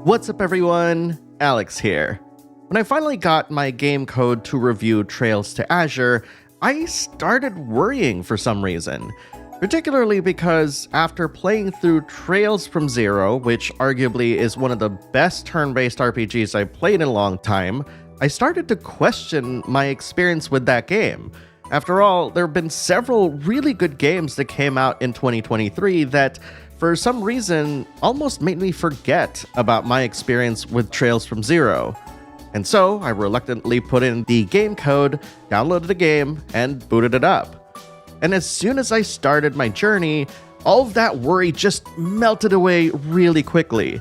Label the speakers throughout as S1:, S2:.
S1: What's up everyone, Alex here. When I finally got my game code to review Trails to Azure, I started worrying for some reason. Particularly because after playing through Trails from Zero, which arguably is one of the best turn-based RPGs I've played in a long time, I started to question my experience with that game. After all, there have been several really good games that came out in 2023 that, for some reason, almost made me forget about my experience with Trails from Zero. And so, I reluctantly put in the game code, downloaded the game, and booted it up. And as soon as I started my journey, all of that worry just melted away really quickly.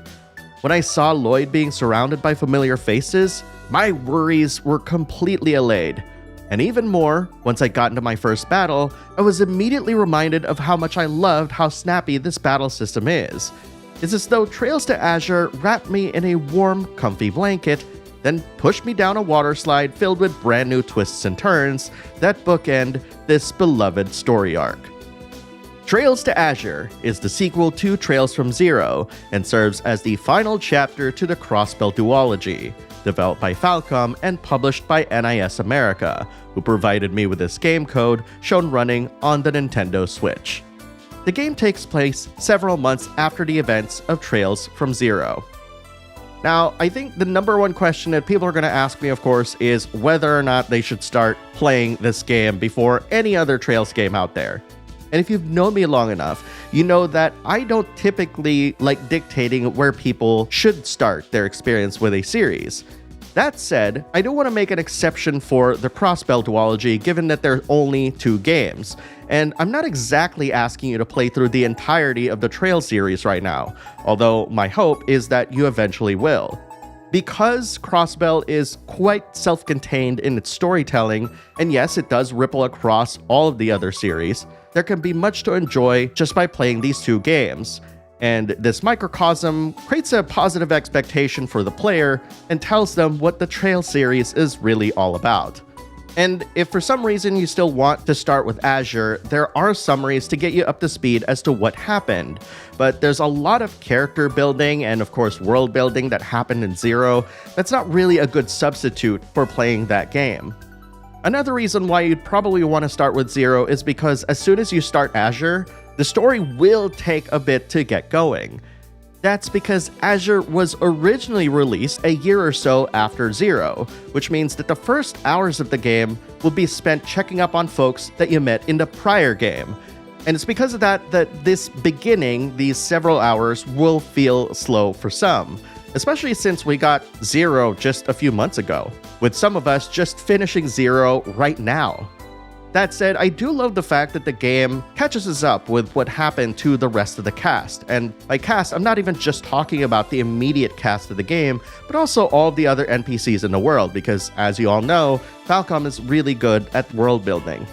S1: When I saw Lloyd being surrounded by familiar faces, my worries were completely allayed. And even more, once I got into my first battle, I was immediately reminded of how much I loved how snappy this battle system is. It's as though Trails to Azure wrapped me in a warm, comfy blanket, then pushed me down a water slide filled with brand new twists and turns that bookend this beloved story arc. Trails to Azure is the sequel to Trails from Zero and serves as the final chapter to the crossbell duology, developed by Falcom and published by NIS America, who provided me with this game code shown running on the Nintendo Switch. The game takes place several months after the events of Trails from Zero. Now, I think the number one question that people are going to ask me, of course, is whether or not they should start playing this game before any other Trails game out there. And if you've known me long enough, you know that I don't typically like dictating where people should start their experience with a series. That said, I do want to make an exception for the crossbell duology given that there are only 2 games. And I'm not exactly asking you to play through the entirety of the Trails series right now, although my hope is that you eventually will. Because crossbell is quite self-contained in its storytelling, and yes, it does ripple across all of the other series, there can be much to enjoy just by playing these 2 games. And this microcosm creates a positive expectation for the player and tells them what the Trails series is really all about. And if for some reason you still want to start with Azure, there are summaries to get you up to speed as to what happened. But there's a lot of character building and of course world building that happened in Zero that's not really a good substitute for playing that game. Another reason why you'd probably want to start with Zero is because as soon as you start Azure, the story will take a bit to get going. That's because Azure was originally released a year or so after Zero, which means that the first hours of the game will be spent checking up on folks that you met in the prior game. And it's because of that this beginning, these several hours, will feel slow for some, especially since we got Zero just a few months ago, with some of us just finishing Zero right now. That said, I do love the fact that the game catches us up with what happened to the rest of the cast. And by cast, I'm not even just talking about the immediate cast of the game, but also all the other NPCs in the world, because as you all know, Falcom is really good at world building.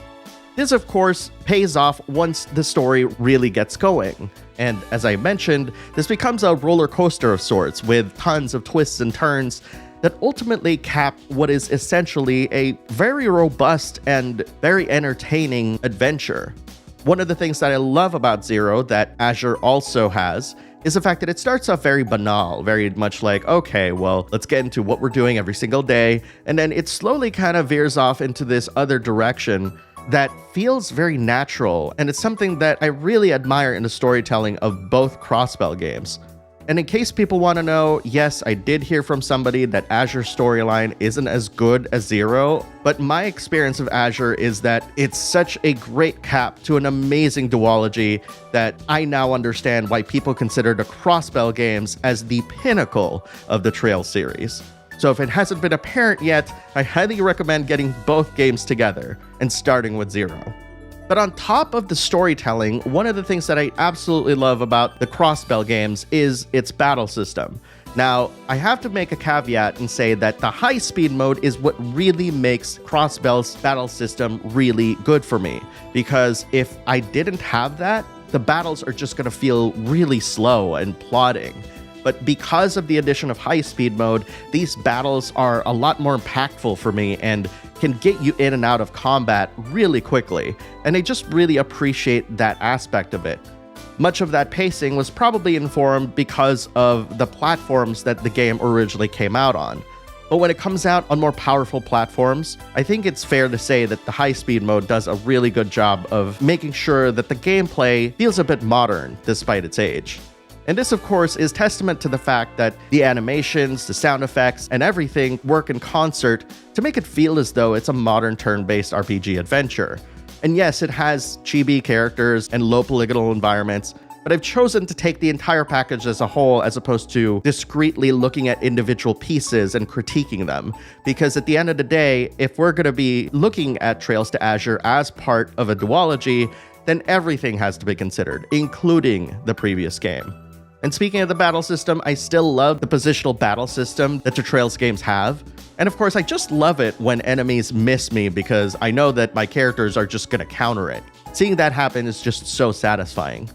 S1: This, of course, pays off once the story really gets going. And as I mentioned, this becomes a roller coaster of sorts with tons of twists and turns that ultimately cap what is essentially a very robust and very entertaining adventure. One of the things that I love about Zero that Azure also has is the fact that it starts off very banal, very much like, okay, well, let's get into what we're doing every single day, and then it slowly kind of veers off into this other direction that feels very natural, and it's something that I really admire in the storytelling of both crossbell games. And in case people want to know, yes, I did hear from somebody that Azure's storyline isn't as good as Zero, but my experience of Azure is that it's such a great cap to an amazing duology that I now understand why people consider the crossbell games as the pinnacle of the Trails series. So if it hasn't been apparent yet, I highly recommend getting both games together and starting with Zero. But on top of the storytelling, one of the things that I absolutely love about the crossbell games is its battle system. Now, I have to make a caveat and say that the high-speed mode is what really makes crossbell's battle system really good for me, because if I didn't have that, the battles are just going to feel really slow and plodding. But because of the addition of high-speed mode, these battles are a lot more impactful for me and can get you in and out of combat really quickly, and I just really appreciate that aspect of it. Much of that pacing was probably informed because of the platforms that the game originally came out on. But when it comes out on more powerful platforms, I think it's fair to say that the high-speed mode does a really good job of making sure that the gameplay feels a bit modern despite its age. And this, of course, is testament to the fact that the animations, the sound effects, and everything work in concert to make it feel as though it's a modern turn-based RPG adventure. And yes, it has chibi characters and low polygonal environments, but I've chosen to take the entire package as a whole as opposed to discretely looking at individual pieces and critiquing them. Because at the end of the day, if we're going to be looking at Trails to Azure as part of a duology, then everything has to be considered, including the previous game. And speaking of the battle system, I still love the positional battle system that the Trails games have. And of course, I just love it when enemies miss me because I know that my characters are just going to counter it. Seeing that happen is just so satisfying.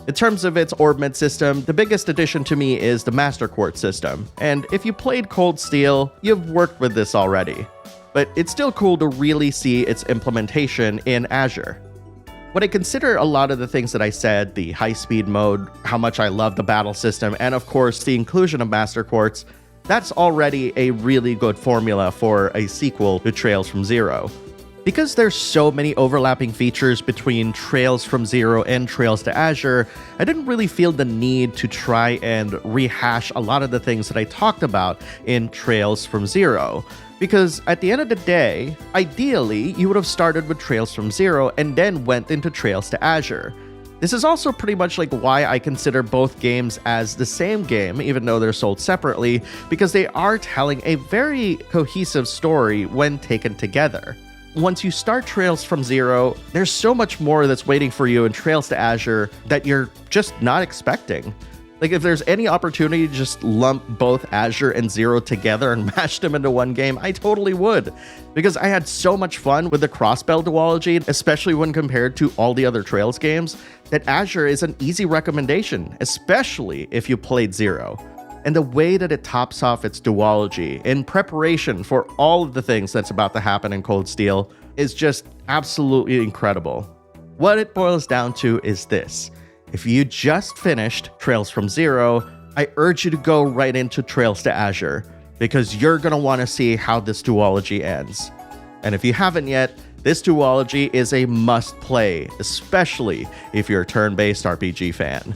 S1: In terms of its orbment system, the biggest addition to me is the Master Quartz system. And if you played Cold Steel, you've worked with this already. But it's still cool to really see its implementation in Azure. When I consider a lot of the things that I said, the high-speed mode, how much I love the battle system, and of course the inclusion of Master Quartz, that's already a really good formula for a sequel to Trails from Zero. Because there's so many overlapping features between Trails from Zero and Trails to Azure, I didn't really feel the need to try and rehash a lot of the things that I talked about in Trails from Zero. Because at the end of the day, ideally, you would have started with Trails from Zero and then went into Trails to Azure. This is also pretty much like why I consider both games as the same game, even though they're sold separately, because they are telling a very cohesive story when taken together. Once you start Trails from Zero, there's so much more that's waiting for you in Trails to Azure that you're just not expecting. Like, if there's any opportunity to just lump both Azure and Zero together and mash them into one game, I totally would. Because I had so much fun with the crossbell duology, especially when compared to all the other Trails games, that Azure is an easy recommendation, especially if you played Zero. And the way that it tops off its duology in preparation for all of the things that's about to happen in Cold Steel is just absolutely incredible. What it boils down to is this. If you just finished Trails from Zero, I urge you to go right into Trails to Azure, because you're going to want to see how this duology ends. And if you haven't yet, this duology is a must-play, especially if you're a turn-based RPG fan.